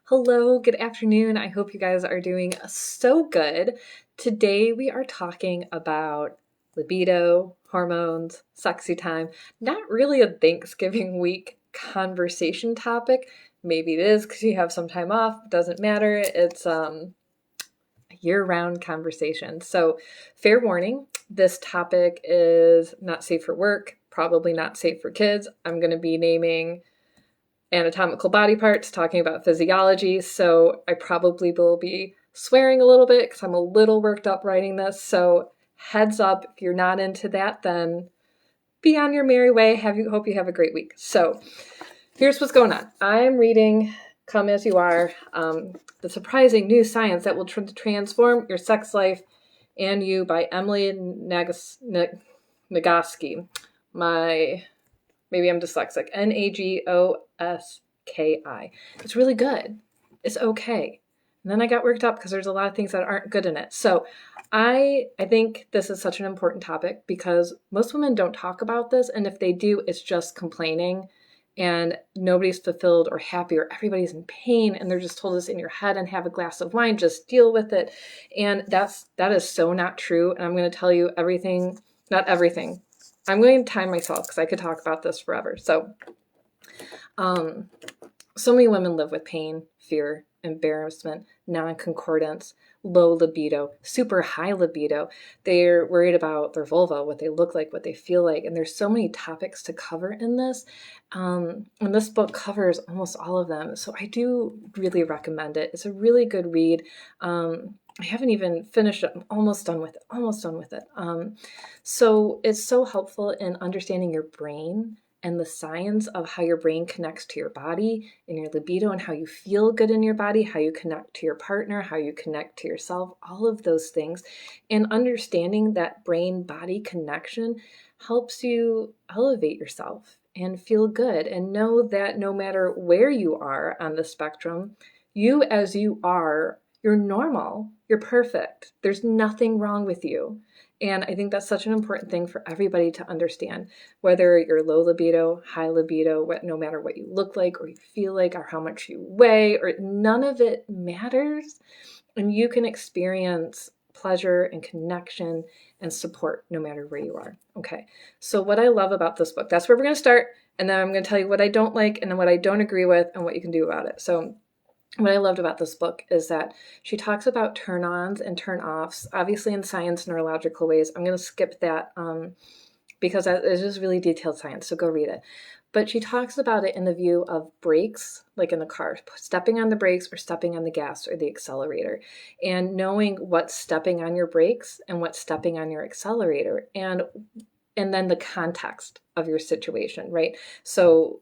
Hello, good afternoon. I hope you guys are doing so good. Today we are talking about libido, hormones, sexy time. Not really a Thanksgiving week conversation topic. Maybe it is because you have some time off. Doesn't matter. It's a year-round conversation. So, fair warning, this topic is not safe for work, probably not safe for kids. I'm going to be naming anatomical body parts, talking about physiology, so I probably will be swearing a little bit because I'm a little worked up writing this, so heads up, if you're not into that, then be on your merry way. Hope you have a great week. So here's what's going on. I'm reading Come As You Are, The Surprising New Science That Will Transform Your Sex Life and You by Emily Nagoski. Maybe I'm dyslexic. Nagoski. It's really good. It's okay. And then I got worked up because there's a lot of things that aren't good in it. So I think this is such an important topic because most women don't talk about this. And if they do, it's just complaining and nobody's fulfilled or happy or everybody's in pain and they're just told this in your head and have a glass of wine, just deal with it. And that is so not true. And I'm going to tell you everything, not everything. I'm going to time myself because I could talk about this forever. So many women live with pain, fear, embarrassment, non-concordance, low libido, super high libido. They're worried about their vulva, what they look like, what they feel like. And there's so many topics to cover in this. And this book covers almost all of them. So I do really recommend it. It's a really good read. I haven't even finished it. I'm almost done with it. So it's so helpful in understanding your brain and the science of how your brain connects to your body and your libido and how you feel good in your body, how you connect to your partner, how you connect to yourself, all of those things. And understanding that brain-body connection helps you elevate yourself and feel good and know that no matter where you are on the spectrum, you as you are, you're normal, you're perfect. There's nothing wrong with you. And I think that's such an important thing for everybody to understand, whether you're low libido, high libido, no matter what you look like or you feel like or how much you weigh, or none of it matters. And you can experience pleasure and connection and support no matter where you are. Okay, so what I love about this book, that's where we're going to start. And then I'm going to tell you what I don't like and then what I don't agree with and what you can do about it. So what I loved about this book is that she talks about turn-ons and turn-offs, obviously in science, neurological ways. I'm going to skip that because it's just really detailed science, so go read it. But she talks about it in the view of brakes, like in the car, stepping on the brakes or stepping on the gas or the accelerator, and knowing what's stepping on your brakes and what's stepping on your accelerator, and then the context of your situation, right? So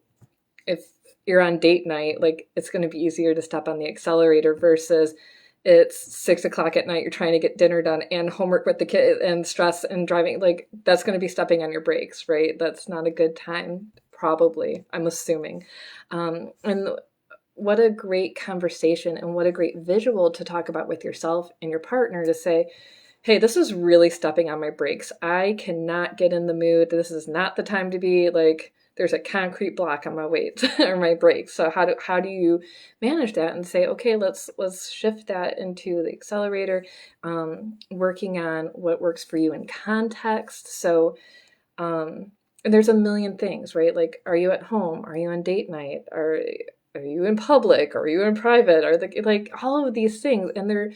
if you're on date night, like it's going to be easier to step on the accelerator versus it's 6 o'clock at night, you're trying to get dinner done and homework with the kid and stress and driving, like that's going to be stepping on your brakes, right? That's not a good time, probably, I'm assuming. And what a great conversation and what a great visual to talk about with yourself and your partner to say, hey, this is really stepping on my brakes. I cannot get in the mood. This is not the time to be like, there's a concrete block on my weight or my brakes. So how do you manage that and say, okay, let's shift that into the accelerator, working on what works for you in context. So and there's a million things, right? Like, are you at home? Are you on date night? Are you in public? Are you in private? Like all of these things, and they're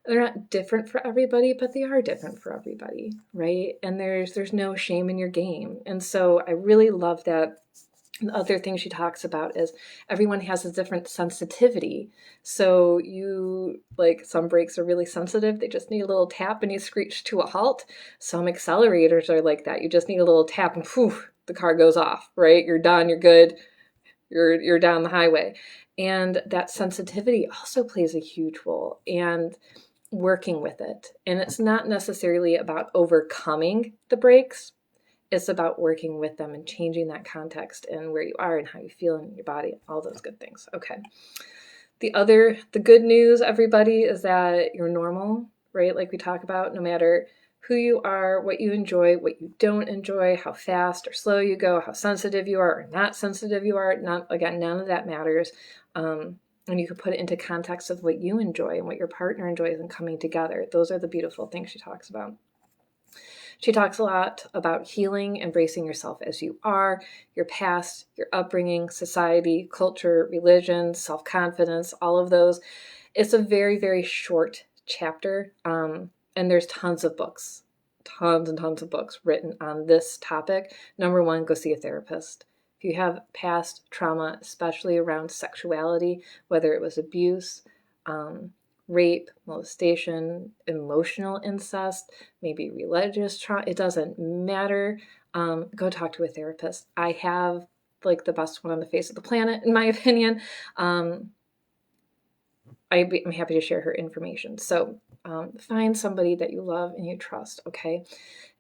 not different for everybody, but they are different for everybody, right? And there's no shame in your game. And so I really love that. The other thing she talks about is everyone has a different sensitivity. So you, like, some brakes are really sensitive. They just need a little tap and you screech to a halt. Some accelerators are like that. You just need a little tap and poof, the car goes off, right? You're done, you're good, you're down the highway. And that sensitivity also plays a huge role. And working with it. And it's not necessarily about overcoming the brakes. It's about working with them and changing that context and where you are and how you feel in your body, all those good things. Okay. The good news, everybody, is that you're normal, right? Like we talk about, no matter who you are, what you enjoy, what you don't enjoy, how fast or slow you go, how sensitive you are or not sensitive you are. None of that matters. And you can put it into context of what you enjoy and what your partner enjoys and coming together. Those are the beautiful things she talks about. She talks a lot about healing, embracing yourself as you are, your past, your upbringing, society, culture, religion, self-confidence, all of those. It's a very, very short chapter, and there's tons of books, tons and tons of books written on this topic. Number one, go see a therapist. If you have past trauma, especially around sexuality, whether it was abuse, rape, molestation, emotional incest, maybe religious trauma, it doesn't matter. Go talk to a therapist. I have like the best one on the face of the planet, in my opinion. I'm happy to share her information. So find somebody that you love and you trust, okay?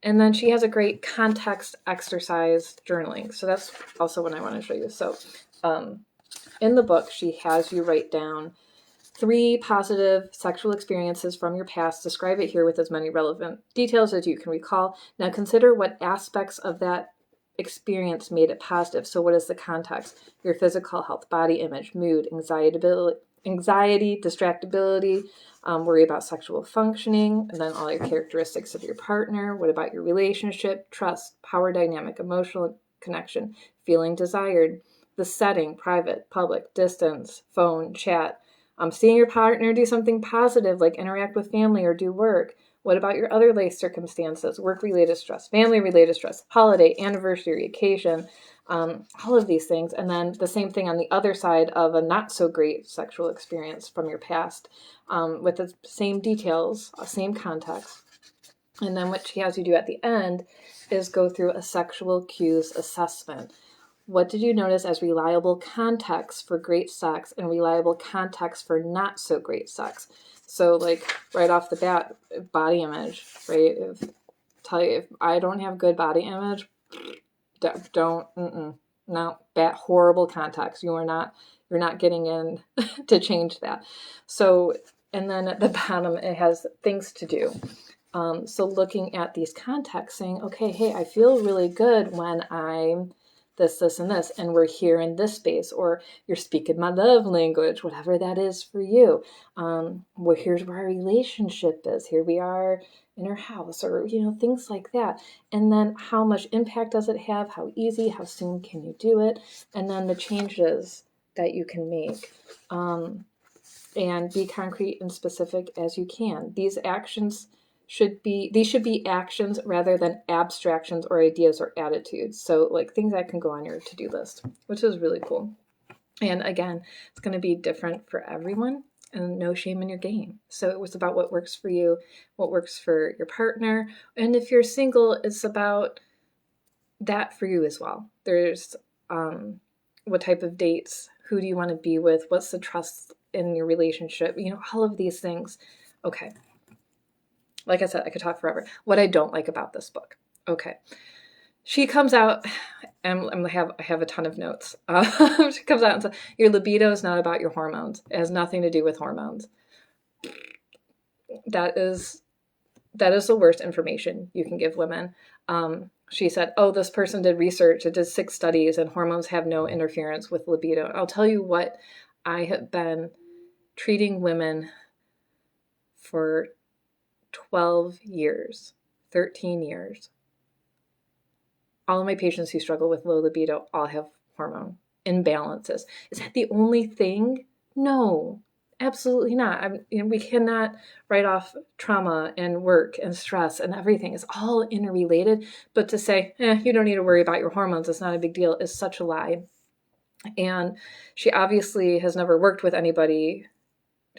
And then she has a great context exercise journaling. So that's also what I want to show you. So in the book, she has you write down 3 positive sexual experiences from your past. Describe it here with as many relevant details as you can recall. Now consider what aspects of that experience made it positive. So what is the context? Your physical health, body image, mood, anxiety, distractibility, worry about sexual functioning, and then all your characteristics of your partner. What about your relationship, trust, power dynamic, emotional connection, feeling desired, the setting, private, public, distance, phone, chat, seeing your partner do something positive like interact with family or do work. What about your other life circumstances, work-related stress, family-related stress, holiday, anniversary, occasion, all of these things. And then the same thing on the other side of a not so great sexual experience from your past, with the same details, same context. And then what she has you do at the end is go through a sexual cues assessment. What did you notice as reliable context for great sex and reliable context for not so great sex? So like right off the bat, body image, right? If I don't have good body image, no, bad, horrible context. You're not getting in to change that. So, and then at the bottom, it has things to do. So looking at these contexts saying, okay, hey, I feel really good when I'm this, and this, and we're here in this space, or you're speaking my love language, whatever that is for you. Well, here's where our relationship is. Here we are in our house, or, things like that. And then how much impact does it have? How easy, how soon can you do it? And then the changes that you can make. And be concrete and specific as you can. These should be actions rather than abstractions or ideas or attitudes. So like things that can go on your to-do list, which is really cool. And again, it's going to be different for everyone, and no shame in your game. So it was about what works for you, what works for your partner. And if you're single, it's about that for you as well. There's what type of dates, who do you want to be with, what's the trust in your relationship, all of these things. Okay. Like I said, I could talk forever. What I don't like about this book. Okay. She comes out, and I have a ton of notes. She comes out and says, your libido is not about your hormones. It has nothing to do with hormones. That is the worst information you can give women. She said, this person did research. It did 6 studies, and hormones have no interference with libido. I'll tell you what, I have been treating women for 12 years, 13 years. All of my patients who struggle with low libido all have hormone imbalances. Is that the only thing? No, absolutely not. We cannot write off trauma and work and stress and everything. It's all interrelated. But to say, you don't need to worry about your hormones, it's not a big deal, is such a lie. And she obviously has never worked with anybody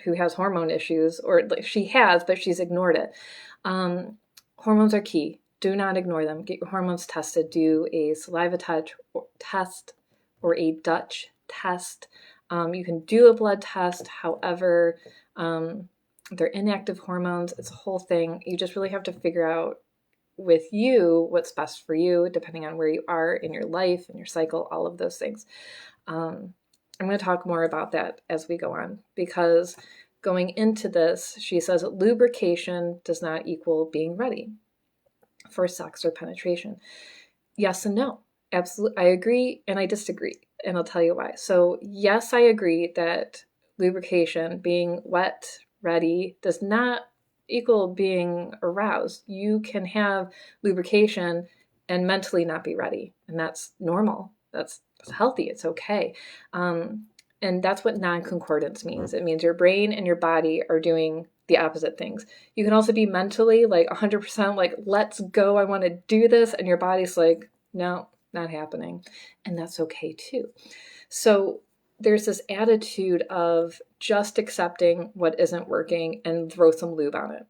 who has hormone issues, or she has, but she's ignored it. Hormones are key. Do not ignore them. Get your hormones tested. Do a saliva test or a Dutch test. You can do a blood test. However, they're inactive hormones. It's a whole thing. You just really have to figure out with you what's best for you, depending on where you are in your life and your cycle, all of those things. I'm going to talk more about that as we go on, because going into this, she says lubrication does not equal being ready for sex or penetration. Yes and no. Absolutely. I agree and I disagree, and I'll tell you why. So yes, I agree that lubrication, being wet, ready, does not equal being aroused. You can have lubrication and mentally not be ready, and that's normal. That's healthy. It's okay. And that's what non-concordance means. It means your brain and your body are doing the opposite things. You can also be mentally like 100% like, let's go, I want to do this. And your body's like, no, not happening. And that's okay too. So there's this attitude of just accepting what isn't working and throw some lube on it.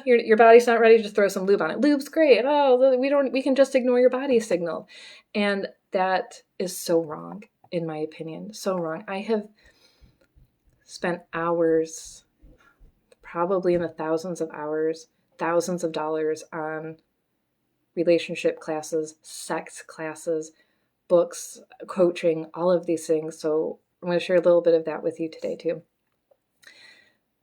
Your body's not ready, just throw some lube on it. Lube's great. Oh, we can just ignore your body's signal. And that is so wrong, in my opinion. So wrong. I have spent hours, probably in the thousands of hours, thousands of dollars on relationship classes, sex classes, books, coaching, all of these things. So I'm going to share a little bit of that with you today too.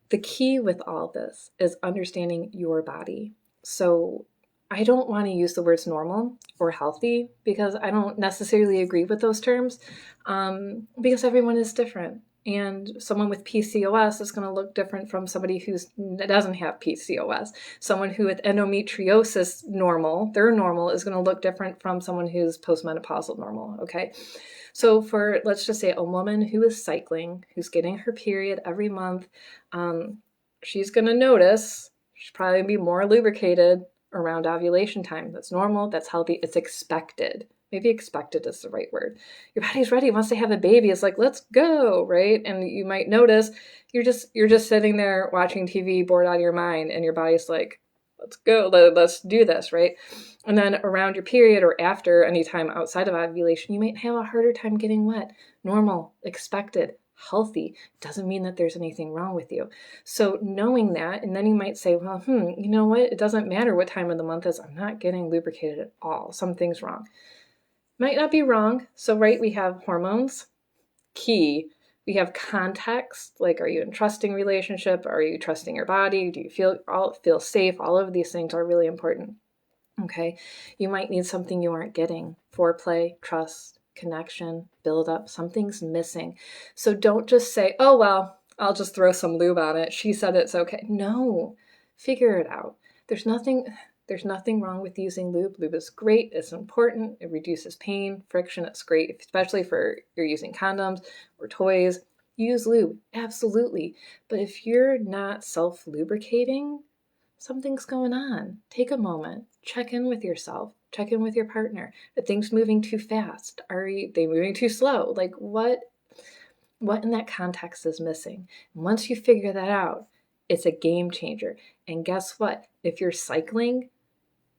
The key with all this is understanding your body. So I don't want to use the words normal or healthy because I don't necessarily agree with those terms, because everyone is different. And someone with PCOS is going to look different from somebody who doesn't have PCOS. Someone who with endometriosis their normal is going to look different from someone who's postmenopausal normal, okay? So for, let's just say, a woman who is cycling, who's getting her period every month, she's going to notice she's probably going to be more lubricated around ovulation time. That's normal, that's healthy, it's expected. Maybe expected is the right word. Your body's ready, wants to have a baby. It's like, let's go, right? And you might notice you're just sitting there watching TV, bored out of your mind, and your body's like, let's go, let's do this, right? And then around your period or after, any time outside of ovulation, you might have a harder time getting wet. Normal, expected, healthy. Doesn't mean that there's anything wrong with you. So knowing that, and then you might say, well, you know what? It doesn't matter what time of the month is. I'm not getting lubricated at all. Something's wrong. Might not be wrong. So, right, we have hormones, key. We have context, like, are you in a trusting relationship? Are you trusting your body? Do you feel safe? All of these things are really important. Okay. You might need something you aren't getting. Foreplay, trust, connection, build up. Something's missing. So don't just say, oh, well, I'll just throw some lube on it. She said it's okay. No, figure it out. There's nothing wrong with using lube. Lube is great. It's important. It reduces pain, friction. It's great, especially for you're using condoms or toys. Use lube, absolutely. But if you're not self-lubricating, something's going on. Take a moment. Check in with yourself. Check in with your partner. Are things moving too fast? Are they moving too slow? Like what in that context is missing? And once you figure that out, it's a game changer. And guess what? If you're cycling,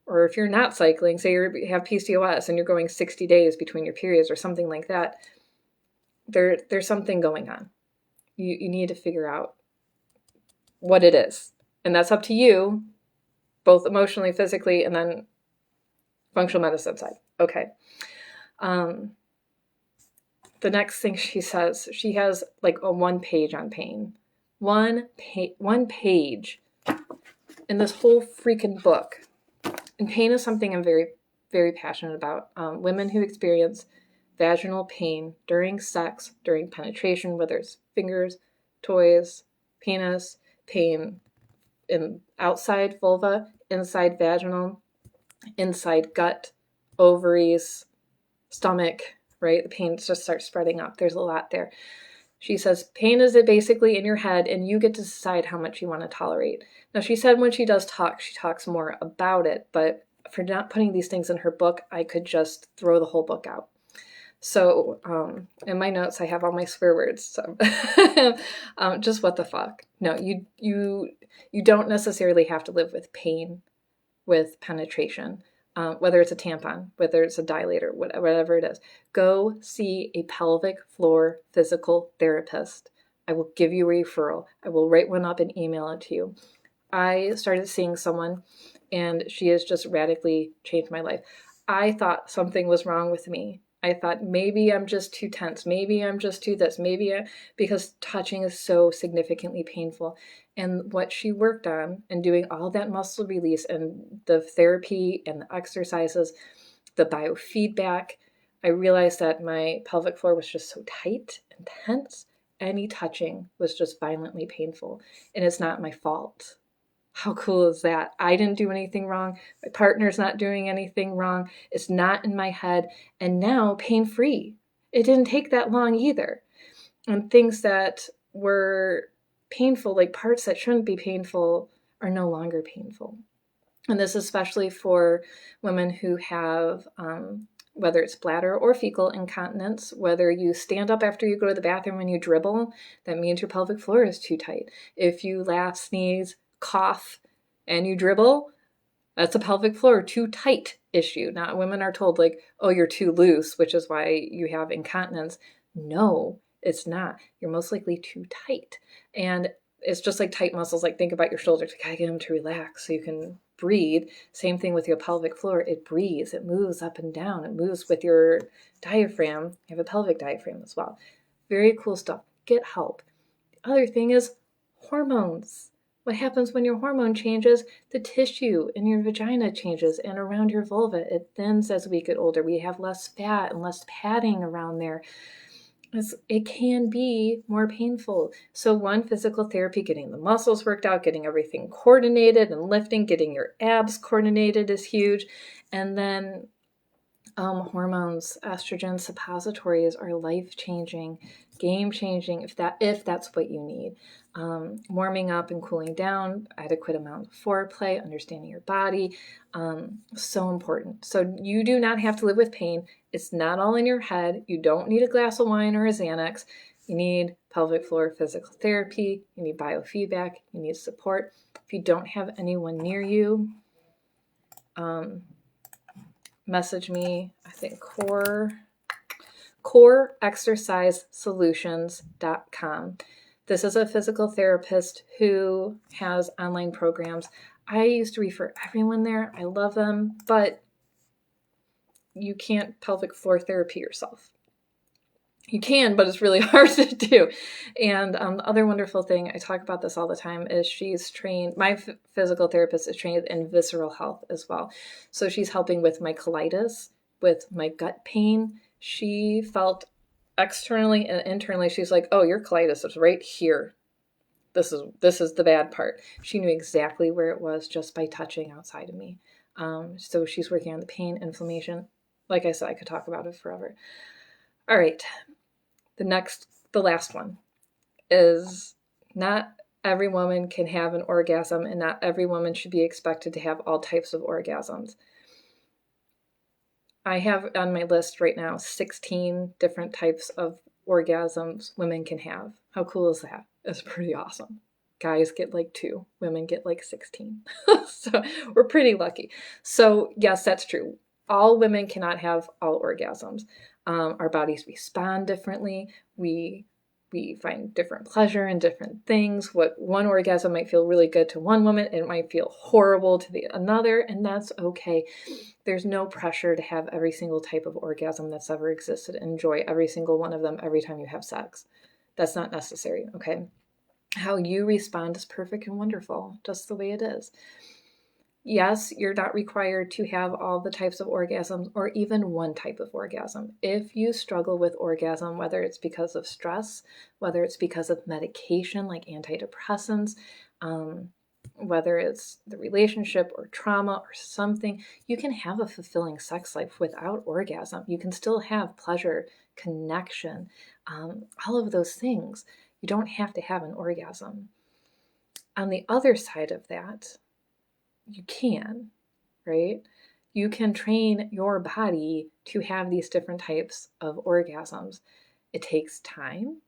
or if you're not cycling, say you have PCOS and you're going 60 days between your periods or something like that, there's something going on. You need to figure out what it is. And that's up to you, both emotionally, physically, and then functional medicine side. Okay. The next thing she says, she has like a 1 page on pain. One page in this whole freaking book. And pain is something I'm very, very passionate about. Women who experience vaginal pain during sex, during penetration, whether it's fingers, toys, penis, pain in outside vulva, inside vaginal, inside gut, ovaries, stomach, right? The pain just starts spreading up. There's a lot there. She says, pain is basically in your head, and you get to decide how much you want to tolerate. Now, she said when she does talk, she talks more about it, but for not putting these things in her book, I could just throw the whole book out. So in my notes, I have all my swear words. So just what the fuck. No, you don't necessarily have to live with pain with penetration, whether it's a tampon, whether it's a dilator, whatever it is. Go see a pelvic floor physical therapist. I will give you a referral. I will write one up and email it to you. I started seeing someone, and she has just radically changed my life. I thought something was wrong with me. I thought maybe I'm just too tense. Maybe I'm just too this. Because touching is so significantly painful. And what she worked on and doing all that muscle release and the therapy and the exercises, the biofeedback, I realized that my pelvic floor was just so tight and tense. any touching was just violently painful, and it's not my fault. How cool is that? I didn't do anything wrong. My partner's not doing anything wrong. It's not in my head. And now pain-free. It didn't take that long either. And things that were painful, like parts that shouldn't be painful, are no longer painful. And this is especially for women who have, whether it's bladder or fecal incontinence, whether you stand up after you go to the bathroom and you dribble, that means your pelvic floor is too tight. If you laugh, sneeze, cough, and you dribble, that's a pelvic floor too tight issue. Not women are told like, oh, you're too loose, which is why you have incontinence. No, it's not. You're most likely too tight. And it's just like tight muscles. Like think about your shoulders. You gotta get them to relax so you can breathe. Same thing with your pelvic floor. It breathes. It moves up and down. It moves with your diaphragm. You have a pelvic diaphragm as well. Very cool stuff. Get help. The other thing is hormones. What happens when your hormone changes? The tissue in your vagina changes and around your vulva. It thins as we get older. We have less fat and less padding around there. It can be more painful. So one, physical therapy, getting the muscles worked out, getting everything coordinated and lifting, getting your abs coordinated is huge. And then hormones, estrogen suppositories are life-changing, game-changing if that's what you need. Warming up and cooling down, adequate amount of foreplay, understanding your body, so important. So you do not have to live with pain. It's not all in your head. You don't need a glass of wine or a Xanax. You need pelvic floor physical therapy. You need biofeedback. You need support. If you don't have anyone near you, message me, I think coreexercisesolutions.com. This is a physical therapist who has online programs. I used to refer everyone there. I love them, but you can't pelvic floor therapy yourself. You can, but it's really hard to do. And the other wonderful thing, I talk about this all the time, is she's trained, my physical therapist is trained in visceral health as well. So she's helping with my colitis, with my gut pain. She felt externally and internally, she's like, oh, your colitis is right here. This is the bad part. She knew exactly where it was just by touching outside of me. So she's working on the pain, inflammation. Like I said, I could talk about it forever. All right. The last one is not every woman can have an orgasm, and not every woman should be expected to have all types of orgasms. I have on my list right now 16 different types of orgasms women can have. How cool is that? It's pretty awesome. Guys get like 2, women get like 16. So we're pretty lucky. So yes, that's true. All women cannot have all orgasms. Our bodies respond differently. We find different pleasure in different things. What one orgasm might feel really good to one woman, it might feel horrible to the another, and that's okay. There's no pressure to have every single type of orgasm that's ever existed. Enjoy every single one of them every time you have sex. That's not necessary, okay? How you respond is perfect and wonderful, just the way it is. Yes, you're not required to have all the types of orgasms or even one type of orgasm. If you struggle with orgasm, whether it's because of stress, whether it's because of medication like antidepressants, whether it's the relationship or trauma or something, you can have a fulfilling sex life without orgasm. You can still have pleasure, connection, all of those things. You don't have to have an orgasm. On the other side of that, you can, right? You can train your body to have these different types of orgasms. It takes time.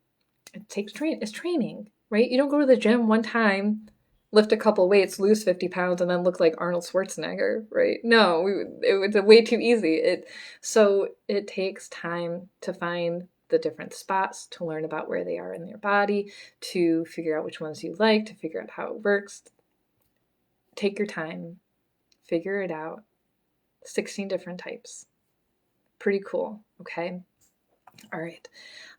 It's training, right? You don't go to the gym one time, lift a couple weights, lose 50 pounds, and then look like Arnold Schwarzenegger, right? No, it's way too easy. So it takes time to find the different spots, to learn about where they are in your body, to figure out which ones you like, to figure out how it works. Take your time, figure it out. 16 different types. Pretty cool, okay? All right.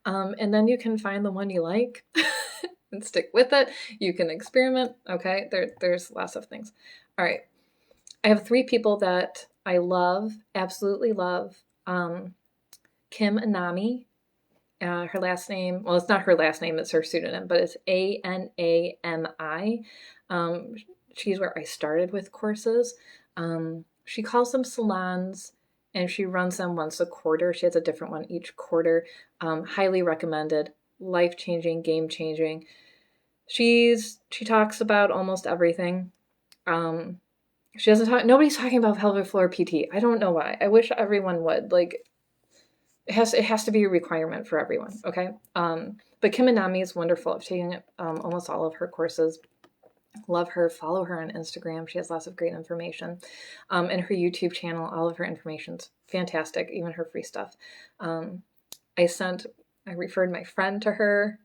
And then you can find the one you like and stick with it. You can experiment, okay? There's lots of things. All right. I have 3 people that I love, absolutely love. Kim Anami Her last name, well, it's not her last name, it's her pseudonym, but it's Anami. She's where I started with courses. She calls them salons, and she runs them once a quarter. She has a different one each quarter. Highly recommended, life-changing, game-changing. She talks about almost everything. She doesn't talk, nobody's talking about pelvic floor PT. I don't know why. I wish everyone would. Like, it has to be a requirement for everyone, okay? But Kim Anami is wonderful. I've taken almost all of her courses. Love her. Follow her on Instagram. She has lots of great information. And her YouTube channel, all of her information's fantastic, even her free stuff. I referred my friend to her,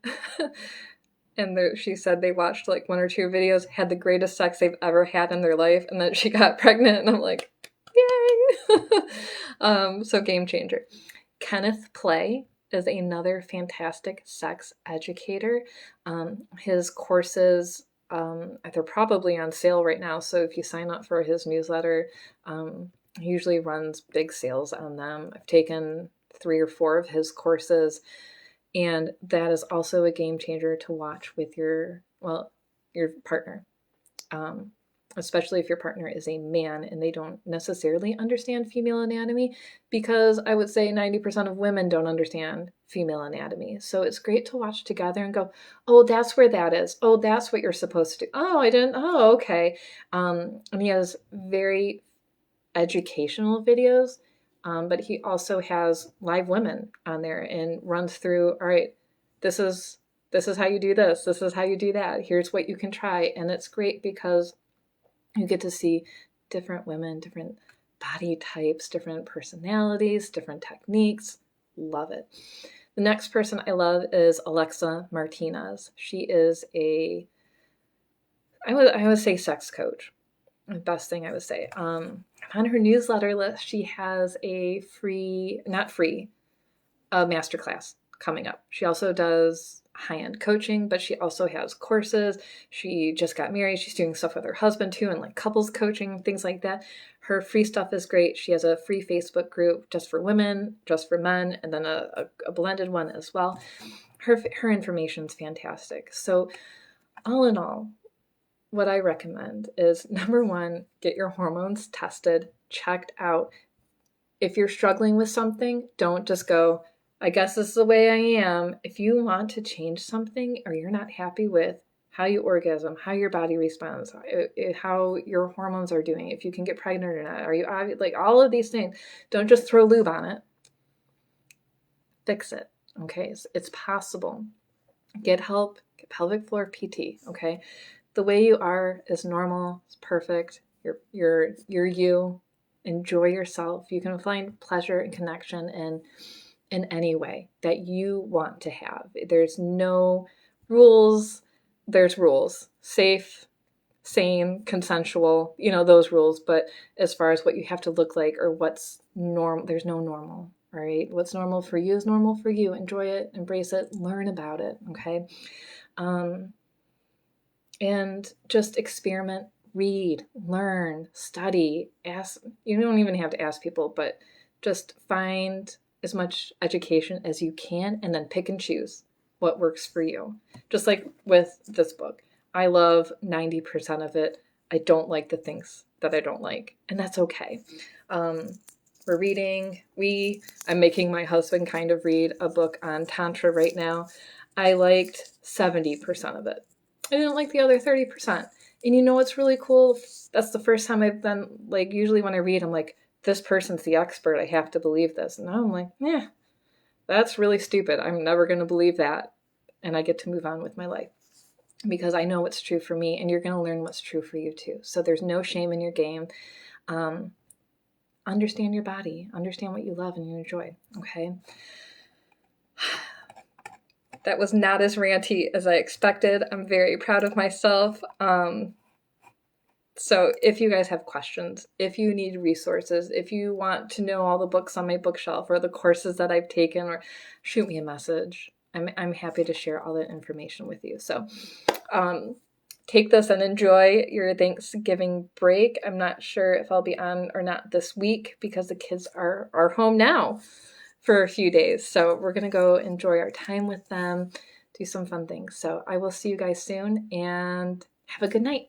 and she said they watched like 1 or 2 videos, had the greatest sex they've ever had in their life, and then she got pregnant, and I'm like, yay! So game changer. Kenneth Play is another fantastic sex educator. His courses, they're probably on sale right now, so if you sign up for his newsletter, he usually runs big sales on them. I've taken 3 or 4 of his courses, and that is also a game changer to watch with your partner. Especially if your partner is a man and they don't necessarily understand female anatomy, because I would say 90% of women don't understand female anatomy. So it's great to watch together and go, oh, that's where that is. Oh, that's what you're supposed to do. Oh, I didn't. Oh, okay. And he has very educational videos, but he also has live women on there and runs through, all right, this is how you do this. This is how you do that. Here's what you can try. And it's great because you get to see different women, different body types, different personalities, different techniques. Love it. The next person I love is Alexa Martinez. She is I would say sex coach. The best thing I would say. On her newsletter list, she has a masterclass coming up. She also does high-end coaching, but she also has courses. She just got married. She's doing stuff with her husband too, and like couples coaching, things like that. Her free stuff is great. She has a free Facebook group just for women, just for men, and then a blended one as well. Her information's fantastic. So all in all, what I recommend is, number 1, get your hormones tested, checked out. If you're struggling with something, don't just go, I guess this is the way I am. If you want to change something, or you're not happy with how you orgasm, how your body responds, how your hormones are doing, if you can get pregnant or not, are you like all of these things, don't just throw lube on it. Fix it. Okay, it's possible. Get help. Get pelvic floor PT. Okay, the way you are is normal. It's perfect. You're you. Enjoy yourself. You can find pleasure and connection in any way that you want to have. There's no rules. There's rules. Safe, sane, consensual, those rules. But as far as what you have to look like or what's normal, there's no normal, right? What's normal for you is normal for you. Enjoy it, embrace it, learn about it, okay? And just experiment, read, learn, study, ask. You don't even have to ask people, but just find as much education as you can and then pick and choose what works for you. Just like with this book, I love 90% of it. I don't like the things that I don't like, and that's okay. We're reading, I'm making my husband kind of read a book on Tantra right now. I liked 70% of it. I didn't like the other 30%. And you know what's really cool? That's the first time I've been, like, usually when I read, I'm like, this person's the expert. I have to believe this. And now I'm like, yeah, that's really stupid. I'm never going to believe that. And I get to move on with my life because I know what's true for me, and you're going to learn what's true for you too. So there's no shame in your game. Understand your body. Understand what you love and you enjoy. Okay. That was not as ranty as I expected. I'm very proud of myself. So if you guys have questions, if you need resources, if you want to know all the books on my bookshelf or the courses that I've taken, or shoot me a message. I'm happy to share all that information with you. So take this and enjoy your Thanksgiving break. I'm not sure if I'll be on or not this week because the kids are home now for a few days. So we're going to go enjoy our time with them, do some fun things. So I will see you guys soon and have a good night.